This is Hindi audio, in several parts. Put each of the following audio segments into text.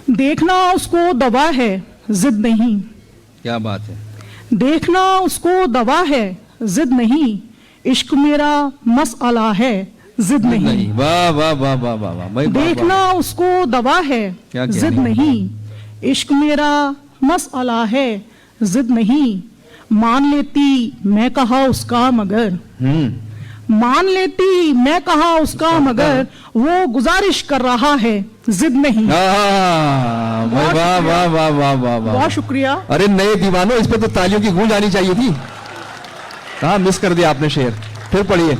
देखना उसको दवा है जिद नहीं। क्या बात है। देखना उसको दवा है जिद नहीं, इश्क मेरा मसला है जिद नहीं। वाह वाह वाह वाह वाह वाह। देखना उसको दवा है जिद नहीं, इश्क मेरा मसला है जिद नहीं। मान लेती मैं कहा उसका मगर, मान लेती मैं कहा उसका मगर, वो गुजारिश कर रहा है जिद नहीं। वाह वाह वाह वाह वाह वाह। बहुत शुक्रिया। अरे नए दीवानों, इस पे तो तालियों की गूंज आनी चाहिए थी। कहाँ मिस कर दिया आपने शेर, फिर पढ़िए।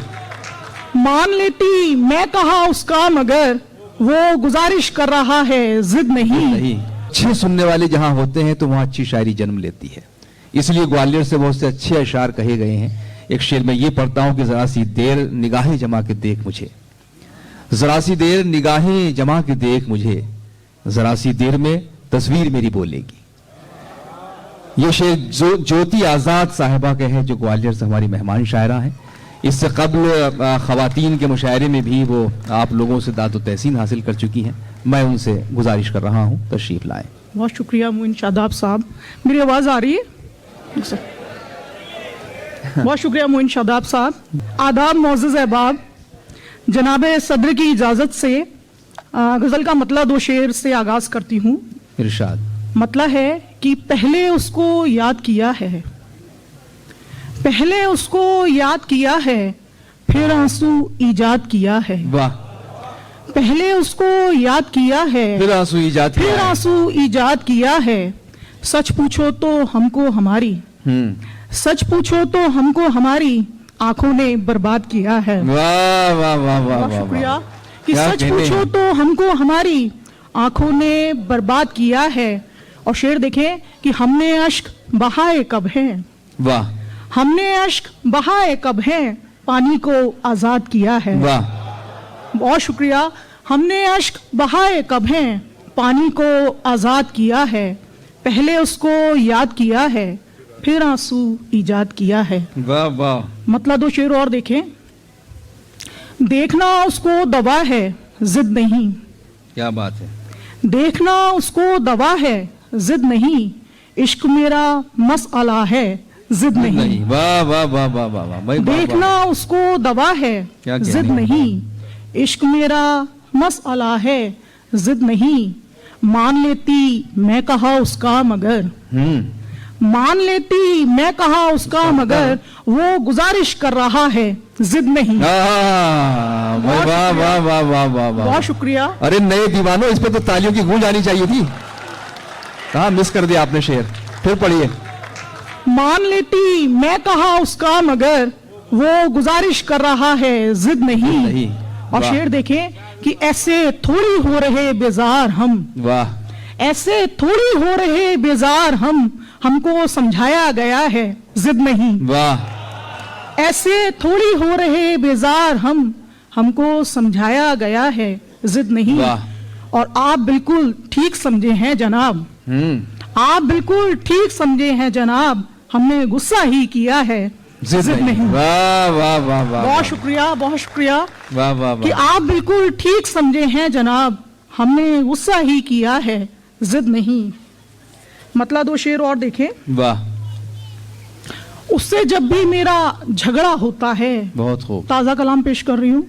मान लेती मैं कहा उसका मगर, वो गुजारिश कर रहा है जिद नहीं। अच्छे सुनने वाले जहां होते हैं तो वहां अच्छी शायरी जन्म लेती है, इसलिए ग्वालियर से बहुत से अच्छे अशार कहे गए हैं। एक शेर में ये पढ़ता हूं कि जरा सी देर निगाहें जमा के देख मुझे, जरा सी देर निगाहें जमा के देख मुझे, जरा सी देर में तस्वीर मेरी बोलेगी। ये शेर ज्योति आजाद साहिबा के हैं, जो ग्वालियर से हमारी मेहमान शायरा हैं। इससे कबल खवातीन के मुशायरे में भी वो आप लोगों से दाद तहसीन हासिल कर चुकी हैं। मैं उनसे गुजारिश कर रहा हूं तशरीफ लाएं। बहुत शुक्रिया मोइन शादाब साहब। मेरी आवाज आ रही है? बहुत शुक्रिया मोइन शादाब साहब। आदाब मोअज़्ज़ज़ अहबाब, जनाब सदर की इजाज़त से गज़ल का मतला दो शेर से आगाज़ करती हूँ। इरशाद। मतला है कि पहले उसको याद किया है, पहले उसको याद किया है, फिर आंसू ईजाद किया है। वाह। पहले उसको याद किया है, फिर आंसू ईजाद किया, फिर आंसू ईजाद किया है। सच पूछो तो हमको हमारी, सच पूछो तो हमको हमारी आंखों ने बर्बाद किया है। वाह वाह वाह वाह। शुक्रिया। कि सच पूछो तो हमको हमारी आंखों ने बर्बाद किया है। और शेर देखें कि हमने अश्क बहाए कब है, वाह, हमने अश्क बहाए कब है, पानी को आजाद किया है। वाह, बहुत शुक्रिया। हमने अश्क बहाए कब है, पानी को आजाद किया है। पहले उसको याद किया है, फिर आंसू ईजाद किया है। वाह वाह। मतलब दो शेर और देखें। देखना उसको दवा है जिद नहीं। क्या बात है। देखना उसको दवा है जिद नहीं, इश्क मेरा मसला है जिद नहीं। वाह वाह वाह वाह वाह। देखना उसको दवा है जिद नहीं, इश्क मेरा मसला है जिद नहीं। मान लेती मैं कहा उसका मगर, मान लेती मैं कहा उसका मगर, वो गुजारिश कर रहा है जिद नहीं। वाह वाह वाह वाह वाह वाह। बहुत शुक्रिया। अरे नए दीवानों, इस पे तो तालियों की गूंज आनी चाहिए थी। कहाँ मिस कर दिया आपने शेर, फिर पढ़िए। मान लेती मैं कहा उसका मगर, वो गुजारिश कर रहा है जिद नहीं। और शेर देखें कि ऐसे थोड़ी हो रहे बेजार हम, वाह, ऐसे थोड़ी हो रहे बेजार हम, हमको समझाया गया है जिद नहीं। वाह। ऐसे थोड़ी हो रहे बेजार हम, हमको समझाया गया है जिद नहीं। वाह। और आप बिल्कुल ठीक समझे हैं जनाब, आप बिल्कुल ठीक समझे हैं जनाब, हमने गुस्सा ही किया है जिद नहीं। वाह वाह वाह वाह। बहुत शुक्रिया, बहुत शुक्रिया। वाह वाह कि आप बिल्कुल ठीक समझे हैं जनाब, हमने गुस्सा ही किया है जिद नहीं। मतलब दो शेर और देखें। वाह। उससे जब भी मेरा झगड़ा होता है, बहुत खूब, ताजा कलाम पेश कर रही हूँ।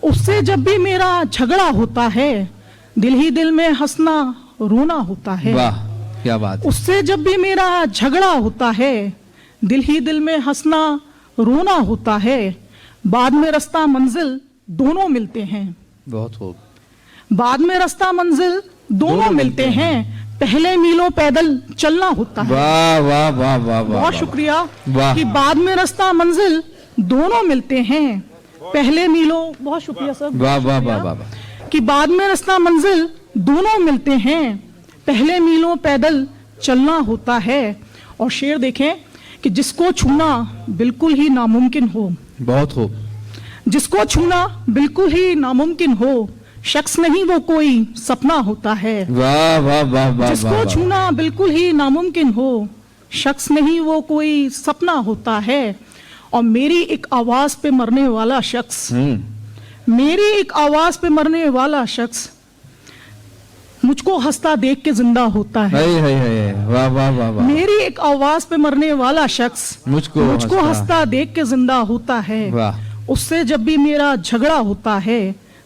उससे जब भी मेरा झगड़ा होता है, दिल ही दिल में हंसना रोना होता है। वाह, क्या बात। उससे जब भी मेरा झगड़ा होता है, दिल ही दिल में हंसना रोना होता है। बाद में रास्ता मंजिल दोनों मिलते हैं। बहुत खूब। बाद में रास्ता मंजिल दोनों मिलते हैं, पहले मीलों पैदल चलना होता है। वाह वाह वाह वाह। बहुत शुक्रिया। कि बाद में रास्ता मंजिल दोनों मिलते हैं, पहले मीलों, बहुत शुक्रिया सर। वाह वाह वाह वाह। कि बाद में रास्ता मंजिल दोनों मिलते हैं, पहले मीलों पैदल चलना होता है। और शेर देखें कि जिसको छूना बिल्कुल ही नामुमकिन हो, बहुत खूब, जिसको छूना बिल्कुल ही नामुमकिन हो, शख्स नहीं वो कोई सपना होता है। वाह वाह वाह वाह। जिसको छूना बिल्कुल ही नामुमकिन हो, शख्स नहीं वो कोई सपना होता है। और मेरी एक आवाज पे मरने वाला शख्स, मेरी एक आवाज पे मरने वाला शख्स मुझको हंसता देख के जिंदा होता है। हाय वाह वाह वाह वाह। मेरी एक आवाज पे मरने वाला शख्स मुझको हंसता देख के जिंदा होता है। वाह। उससे जब भी मेरा झगड़ा होता है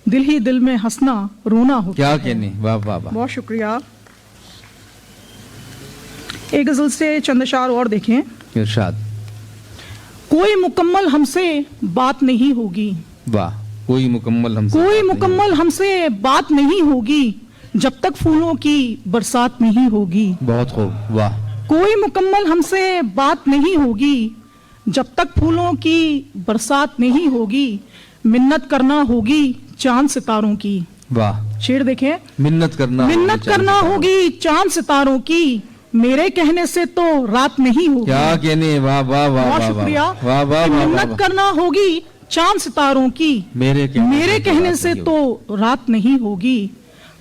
दिल ही दिल में हंसना रोना होता क्या है। कहने, वाह वाह वाह। बहुत शुक्रिया। एक गजल से चंद अशार और देखें। इरशाद। कोई मुकम्मल हमसे बात नहीं होगी, वाह। कोई मुकम्मल हमसे कोई बात नहीं मुकम्मल हमसे बात नहीं होगी जब तक फूलों की बरसात नहीं होगी। बहुत खूब, वाह। कोई मुकम्मल हमसे बात नहीं होगी जब तक फूलों की बरसात नहीं होगी। मिन्नत करना होगी चांद सितारों की। वाह। शेर देखें। मिन्नत करना होगी चांद सितारों की, मेरे कहने से तो रात नहीं होगी। क्या कहने, वाह वाह वाह। बहुत शुक्रिया। वाह वाह। मिन्नत करना होगी चांद सितारों की, मेरे कहने से तो रात नहीं होगी।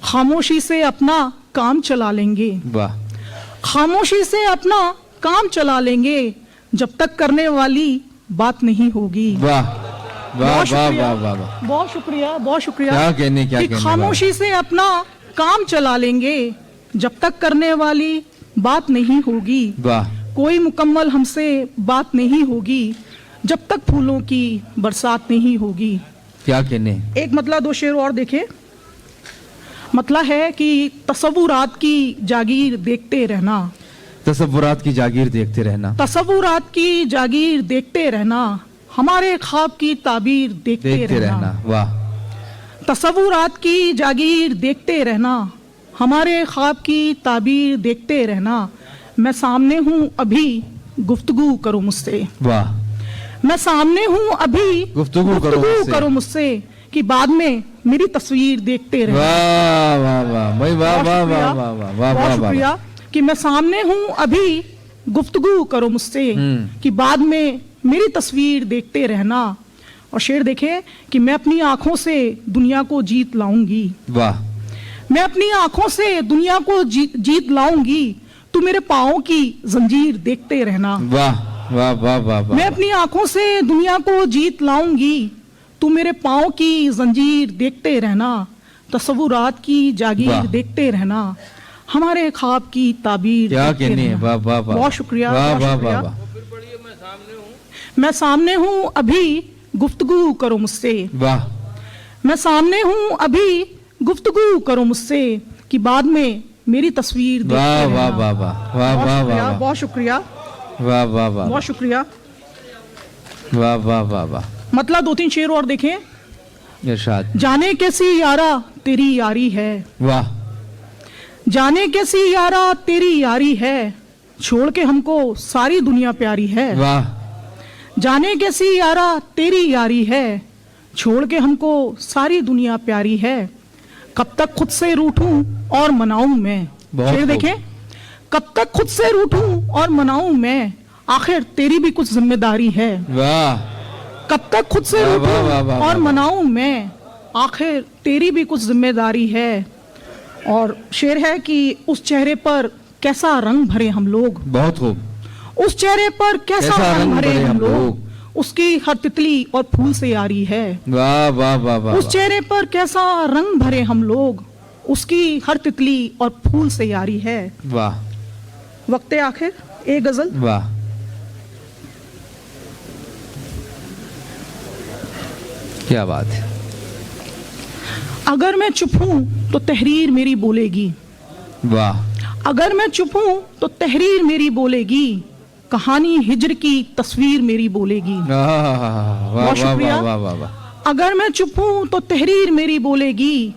खामोशी से अपना काम चला लेंगे, वाह। खामोशी से अपना काम चला लेंगे जब तक करने वाली बात नहीं होगी। वाह वाह वाह वाह वाह। बहुत शुक्रिया, बहुत शुक्रिया। क्या कहने, खामोशी से अपना काम चला लेंगे जब तक करने वाली बात नहीं होगी। वाह। कोई मुकम्मल हमसे बात नहीं होगी जब तक फूलों की बरसात नहीं होगी। क्या कहने। एक मतला दो शेर और देखे। मतला है कि तसव्वुरात की जागीर देखते रहना, तसव्वुरात की जागीर देखते रहना, तसव्वुरात की जागीर देखते रहना, हमारे ख्वाब की ताबीर देखते रहना। वाह। तसव्वुरात की जागीर देखते रहना, हमारे ख्वाब की ताबीर देखते रहना। मैं सामने हूँ अभी गुफ्तगू करो मुझसे। वाह। मैं सामने हूँ अभी गुफ्तगू करो मुझसे कि बाद में मेरी तस्वीर देखते रहना। वाह वाह वाह भाई, वाह वाह वाह वाह वाह वाह। बहुत शुक्रिया कि मैं सामने हूँ अभी गुफ्तगू करो मुझसे कि बाद में मेरी तस्वीर देखते रहना। और शेर देखे कि मैं अपनी आंखों से दुनिया को जीत लाऊंगी। वाह। मैं अपनी आंखों से दुनिया को जीत लाऊंगी, तू मेरे पाँव की जंजीर देखते रहना। वाह वाह वाह वाह। मैं अपनी आंखों से दुनिया को जीत लाऊंगी, तू मेरे पाँव की जंजीर देखते रहना। तसव्वुरात की जागीर देखते रहना, हमारे ख्वाब की ताबीर। क्या कहने, वाह वाह वाह। बहुत शुक्रिया, वाह बहुत वाह शुक्रिया। वाह। मैं सामने हूँ अभी गुफ्तगू करो मुझसे। वाह। मैं सामने हूँ अभी गुफ्तगू करो मुझसे कि बाद में मेरी तस्वीर देखते वाह रहना। वाह वाह वाह वाह वाह। बहुत शुक्रिया, वाह वाह वाह। बहुत शुक्रिया। वाह वाह वाह वाह। मतलब दो तीन शेर और देखें। इरशाद। जाने कैसी यारा तेरी यारी है, वाह। जाने कैसी यारा तेरी यारी है, छोड़ के हमको सारी दुनिया प्यारी है। वाह। जाने कैसी यारा तेरी यारी है, छोड़ के हमको सारी दुनिया प्यारी है। कब तक खुद से रूठूं और मनाऊं मैं। शेर देखें। कब तक खुद से रूठूं और मनाऊं मैं, आखिर तेरी भी कुछ जिम्मेदारी है। वाह। कब तक खुद से रूठूं और मनाऊं मैं, आखिर तेरी भी कुछ जिम्मेदारी है। और शेर है कि उस चेहरे पर कैसा रंग भरे हम लोग। बहुत खूब। उस चेहरे पर कैसा रंग भरे हम लोग, उसकी हर तितली और फूल से यारी है। वाह वाह वाह वाह। उस चेहरे पर कैसा रंग भरे हम लोग, उसकी हर तितली और फूल से यारी है। वाह। वक्ते आखिर एक गजल। वाह। क्या बात है। अगर मैं चुप हूं तो तहरीर मेरी बोलेगी। वाह। अगर मैं चुप हूं तो तहरीर मेरी बोलेगी, कहानी हिज्र की तस्वीर मेरी बोलेगी। बहुत शुक्रिया। अगर मैं चुप हूं तो तहरीर मेरी बोलेगी,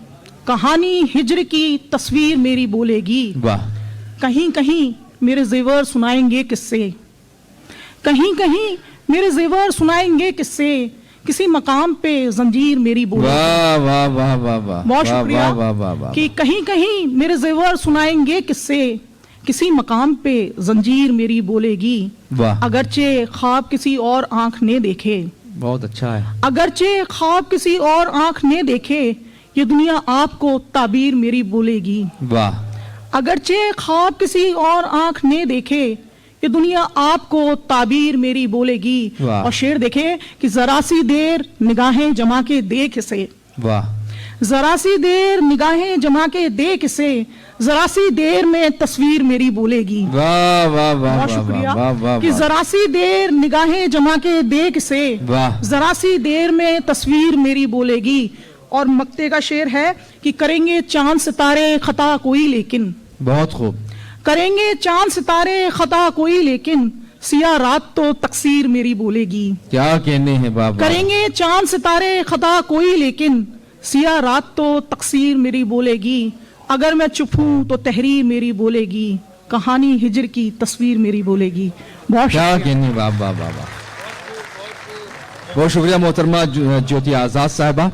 कहानी हिज्र की तस्वीर मेरी बोलेगी। वाह। कहीं कहीं मेरे जेवर सुनाएंगे किस्से, कहीं कहीं मेरे जेवर सुनाएंगे किस्से, किसी मकाम पे जंजीर मेरी बोलेगी। वाह वाह वाह वाह वाह। बहुत शुक्रिया कि कहीं कहीं मेरे जेवर सुनाएंगे किस्से, किसी मकाम पे जंजीर मेरी बोलेगी। वाह। अगरचे ख्वाब किसी और आंख ने देखे। बहुत अच्छा है। अगरचे ख्वाब किसी और आंख ने देखे, ये दुनिया आपको ताबीर मेरी बोलेगी। वाह। अगरचे ख्वाब किसी और आंख ने देखे, ये दुनिया आपको ताबीर मेरी बोलेगी। और शेर देखे कि जरा सी देर निगाहें जमा के देख इसे। वाह। जरा सी देर निगाहें जमा के देख से, जरा सी देर में तस्वीर मेरी बोलेगी। वाह वाह वाह बहुत वाह शुक्रिया वाह वाह कि जरा सी देर निगाहें जमा के देख से, वाह। जरा सी देर में तस्वीर मेरी बोलेगी। और मक्ते का शेर है कि करेंगे चांद सितारे खता कोई लेकिन, बहुत खूब। करेंगे चांद सितारे खता कोई लेकिन, सिया रात तो तकसीर मेरी बोलेगी। क्या कहने हैं बाबा। करेंगे चांद सितारे खता कोई लेकिन, सिया रात तो तकसीर मेरी बोलेगी। अगर मैं चुप हूं तो तहरीर मेरी बोलेगी, कहानी हिजर की तस्वीर मेरी बोलेगी। बहुत क्या शुक्रिया। कहने बाबा बाबा। बहुत शुक्रिया मोहतरमा ज्योति आजाद साहिबा।